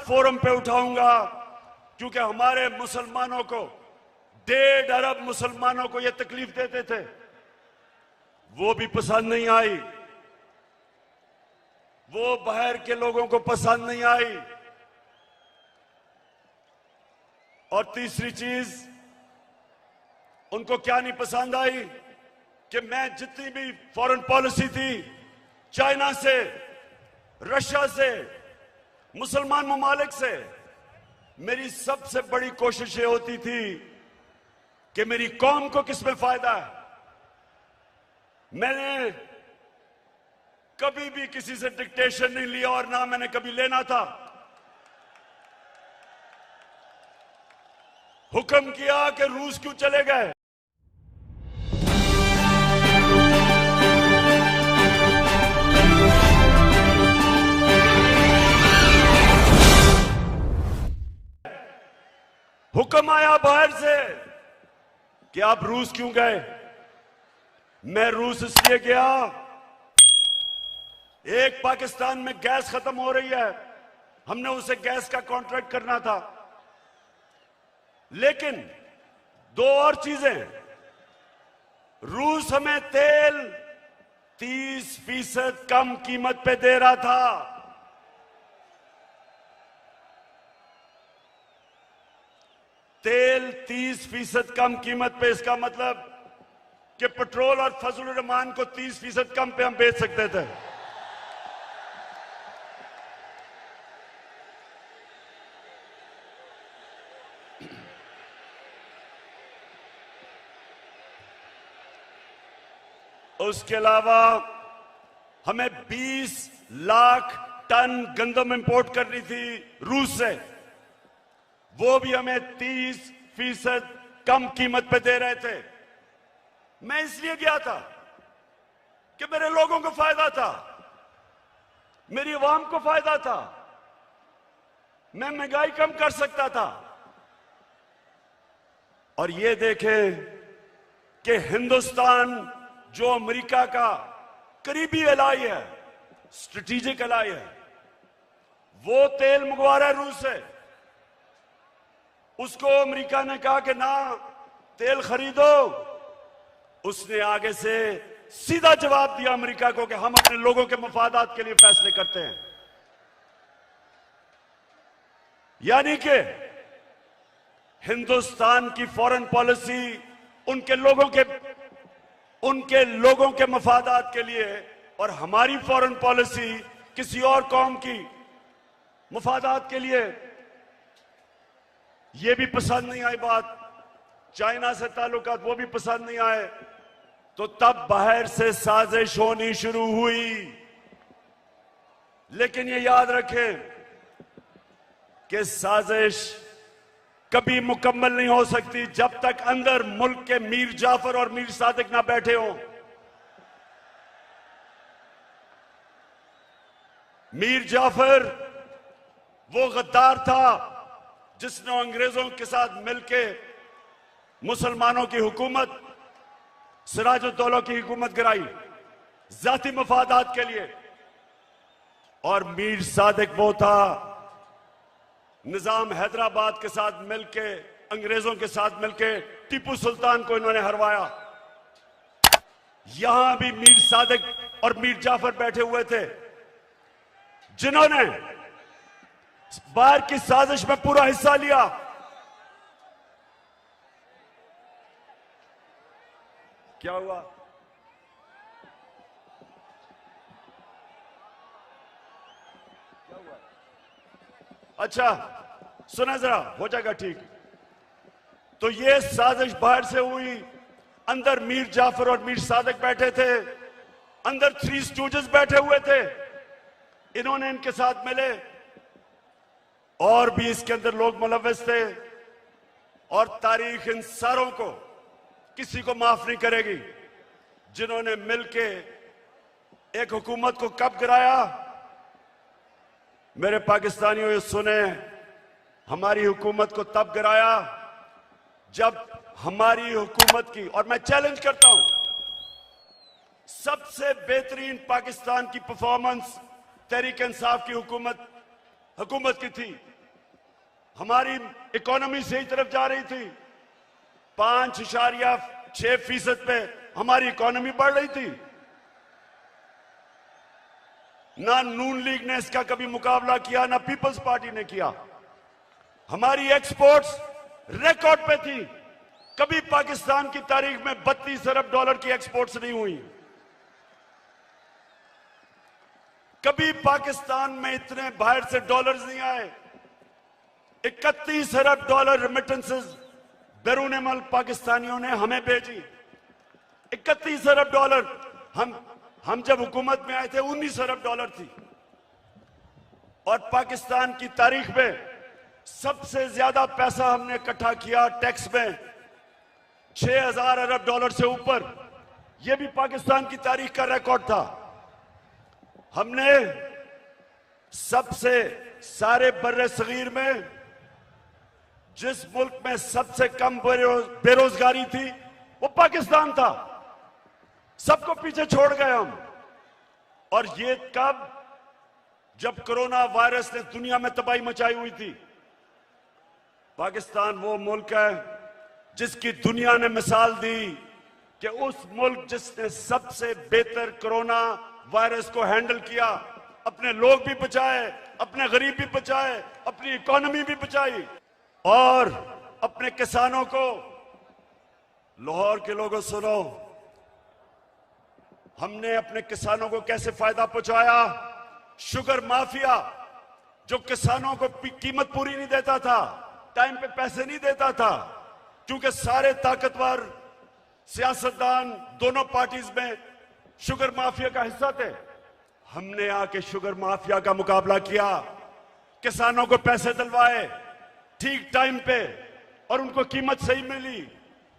Forum पे उठाऊंगा, क्योंकि हमारे मुसलमानों को 1.5 अरब मुसलमानों को यह तकलीफ देते थे, वो भी पसंद नहीं आई, वो बाहर के लोगों को पसंद नहीं आई। और तीसरी चीज उनको क्या नहीं पसंद आई कि मैं जितनी भी फॉरेन पॉलिसी थी, चाइना से, रशिया से, मुसलमान ममालिक से, मेरी सबसे बड़ी कोशिश ये होती थी कि मेरी कौम को किसमें फायदा है। मैंने कभी भी किसी से डिक्टेशन नहीं लिया और ना मैंने कभी लेना था। हुक्म किया कि रूस क्यों चले गए, हुक्म आया बाहर से कि आप रूस क्यों गए। मैं रूस इसलिए गया, एक पाकिस्तान में गैस खत्म हो रही है, हमने उसे गैस का कॉन्ट्रैक्ट करना था, लेकिन 2 और चीजें, रूस हमें तेल 30% कम कीमत पे दे रहा था, तेल 30% कम कीमत पे। इसका मतलब कि पेट्रोल और फजल रहमान को 30% कम पे हम बेच सकते थे। उसके अलावा हमें 20 लाख टन गंदम इंपोर्ट करनी थी रूस से, वो भी हमें 30% कम कीमत पे दे रहे थे। मैं इसलिए गया था कि मेरे लोगों को फायदा था, मेरी आवाम को फायदा था, मैं महंगाई कम कर सकता था। और ये देखें कि हिंदुस्तान जो अमेरिका का करीबी एलाई है, स्ट्रेटेजिक एलाई है, वो तेल मंगवा रहा है रूस से। उसको अमेरिका ने कहा कि ना तेल खरीदो, उसने आगे से सीधा जवाब दिया अमेरिका को कि हम अपने लोगों के मफादात के लिए फैसले करते हैं। यानी कि हिंदुस्तान की फॉरेन पॉलिसी उनके लोगों के मफादात के लिए, और हमारी फॉरेन पॉलिसी किसी और कौम की मफादात के लिए। यह भी पसंद नहीं आई बात, चाइना से ताल्लुकात वो भी पसंद नहीं आए, तो तब बाहर से साजिश होनी शुरू हुई। लेकिन ये याद रखें कि साजिश कभी मुकम्मल नहीं हो सकती जब तक अंदर मुल्क के मीर जाफर और मीर सादिक ना बैठे हों। मीर जाफर वो गद्दार था जिसने अंग्रेजों के साथ मिलकर मुसलमानों की हुकूमत, सिराजुद्दौला की हुकूमत गिराई जाती मफादात के लिए। और मीर सादिक वो था निजाम हैदराबाद के साथ मिलके, अंग्रेजों के साथ मिलके टीपू सुल्तान को इन्होंने हरवाया। यहां भी मीर सादिक और मीर जाफर बैठे हुए थे जिन्होंने बाहर की साजिश में पूरा हिस्सा लिया। क्या हुआ? अच्छा सुना जरा, हो जाएगा ठीक। तो ये साजिश बाहर से हुई, अंदर मीर जाफर और मीर सादिक बैठे थे, अंदर 3 स्टूजेस बैठे हुए थे, इन्होंने इनके साथ मिले, और भी इसके अंदर लोग मुलव्वस थे। और तारीख इन सारों को किसी को माफ नहीं करेगी जिन्होंने मिलके एक हुकूमत को कब गिराया। मेरे पाकिस्तानियों ये सुने, हमारी हुकूमत को तब गिराया जब हमारी हुकूमत की, और मैं चैलेंज करता हूं, सबसे बेहतरीन पाकिस्तान की परफॉर्मेंस तहरीक इंसाफ की हुकूमत की थी। हमारी इकोनॉमी सही तरफ जा रही थी। 5.6% पे हमारी इकोनॉमी बढ़ रही थी। ना नून लीग ने इसका कभी मुकाबला किया, ना पीपल्स पार्टी ने किया। हमारी एक्सपोर्ट्स रिकॉर्ड पे थी। कभी पाकिस्तान की तारीख में 32 अरब डॉलर की एक्सपोर्ट्स नहीं हुई। कभी पाकिस्तान में इतने बाहर से डॉलर्स नहीं आए। 31 अरब डॉलर रेमिटेंसेस बैरून मुल्क पाकिस्तानियों ने हमें भेजी। 31 अरब डॉलर। हम जब हुकूमत में आए थे 19 अरब डॉलर थी। और पाकिस्तान की तारीख में सबसे ज्यादा पैसा हमने इकट्ठा किया टैक्स में, 6000 अरब डॉलर से ऊपर। यह भी पाकिस्तान की तारीख का रिकॉर्ड था। हमने सबसे सारे बर्रे सगीर में जिस मुल्क में सबसे कम बेरोजगारी थी वो पाकिस्तान था। सबको पीछे छोड़ गए हम। और ये कब? जब कोरोना वायरस ने दुनिया में तबाही मचाई हुई थी। पाकिस्तान वो मुल्क है जिसकी दुनिया ने मिसाल दी कि उस मुल्क जिसने सबसे बेहतर कोरोना वायरस को हैंडल किया, अपने लोग भी बचाए, अपने गरीब भी बचाए, अपनी इकोनॉमी भी बचाई। और अपने किसानों को, लाहौर के लोगों सुनो, हमने अपने किसानों को कैसे फायदा पहुंचाया। शुगर माफिया जो किसानों को कीमत पूरी नहीं देता था, टाइम पे पैसे नहीं देता था, क्योंकि सारे ताकतवर सियासतदान दोनों पार्टीज में शुगर माफिया का हिस्सा थे। हमने आके शुगर माफिया का मुकाबला किया, किसानों को पैसे दिलवाए ठीक टाइम पे, और उनको कीमत सही मिली।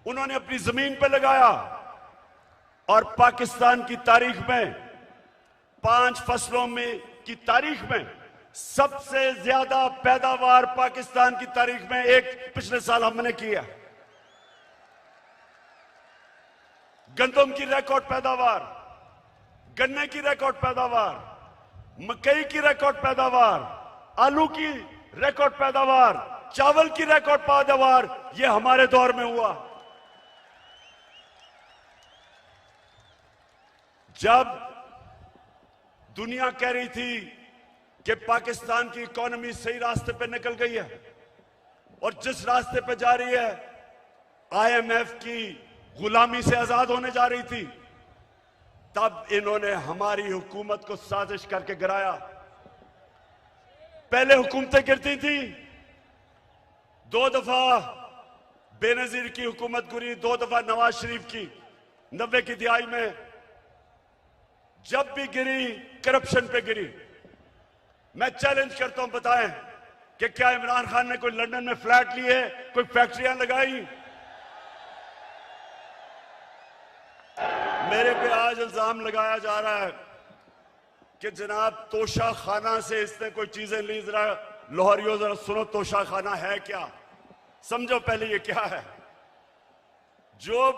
उन्होंने अपनी जमीन पे लगाया। और पाकिस्तान की तारीख में 5 फसलों में की तारीख में सबसे ज्यादा पैदावार पाकिस्तान की तारीख में एक पिछले साल हमने किया। गंदम की रिकॉर्ड पैदावार, गन्ने की रिकॉर्ड पैदावार, मकई की रिकॉर्ड पैदावार, आलू की रिकॉर्ड पैदावार, चावल की रिकॉर्ड पैदावार, यह हमारे दौर में हुआ। जब दुनिया कह रही थी कि पाकिस्तान की इकोनॉमी सही रास्ते पे निकल गई है और जिस रास्ते पे जा रही है, आईएमएफ की गुलामी से आजाद होने जा रही थी, तब इन्होंने हमारी हुकूमत को साजिश करके गिराया। पहले हुकूमतें गिरती थी, 2 दफा बेनजीर की हुकूमत गिरी, 2 दफा नवाज शरीफ की 90 की दिहाई में। जब भी गिरी करप्शन पे गिरी। मैं चैलेंज करता हूं, बताएं कि क्या इमरान खान ने कोई लंदन में फ्लैट लिए, कोई फैक्ट्रियां लगाई? मेरे पे आज इल्जाम लगाया जा रहा है कि जनाब तोशा खाना से इसने कोई चीजें ली। जरा लाहौरियों जरा सुनो, तोशा खाना है क्या? समझो पहले ये क्या है। जो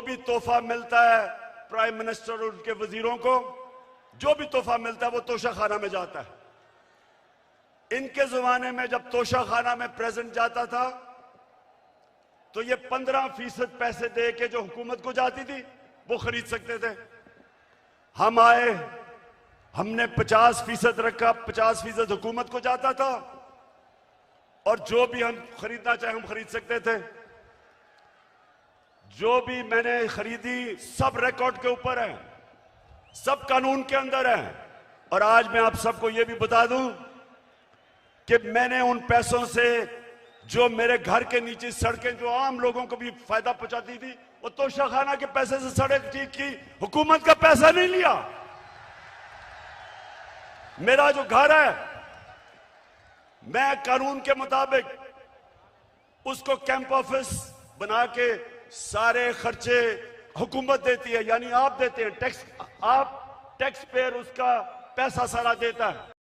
भी तोहफा मिलता है प्राइम मिनिस्टर और उनके वजीरों को, जो भी तोहफा मिलता है वो तोशा खाना में जाता है। इनके जमाने में जब तोशा खाना में प्रेजेंट जाता था तो ये 15% पैसे दे के जो हुकूमत को जाती थी वो खरीद सकते थे। हम आए, हमने 50% रखा, 50% हुकूमत को जाता था और जो भी हम खरीदना चाहे हम खरीद सकते थे। जो भी मैंने खरीदी सब रिकॉर्ड के ऊपर है, सब कानून के अंदर है। और आज मैं आप सबको यह भी बता दूं कि मैंने उन पैसों से जो मेरे घर के नीचे सड़कें जो आम लोगों को भी फायदा पहुंचाती थी, वो तोशा खाना के पैसे से सड़क ठीक की, हुकूमत का पैसा नहीं लिया। मेरा जो घर है मैं कानून के मुताबिक उसको कैंप ऑफिस बना के सारे खर्चे हुकूमत देती है, यानी आप देते हैं टैक्स, आप टैक्स पेयर उसका पैसा सारा देता है।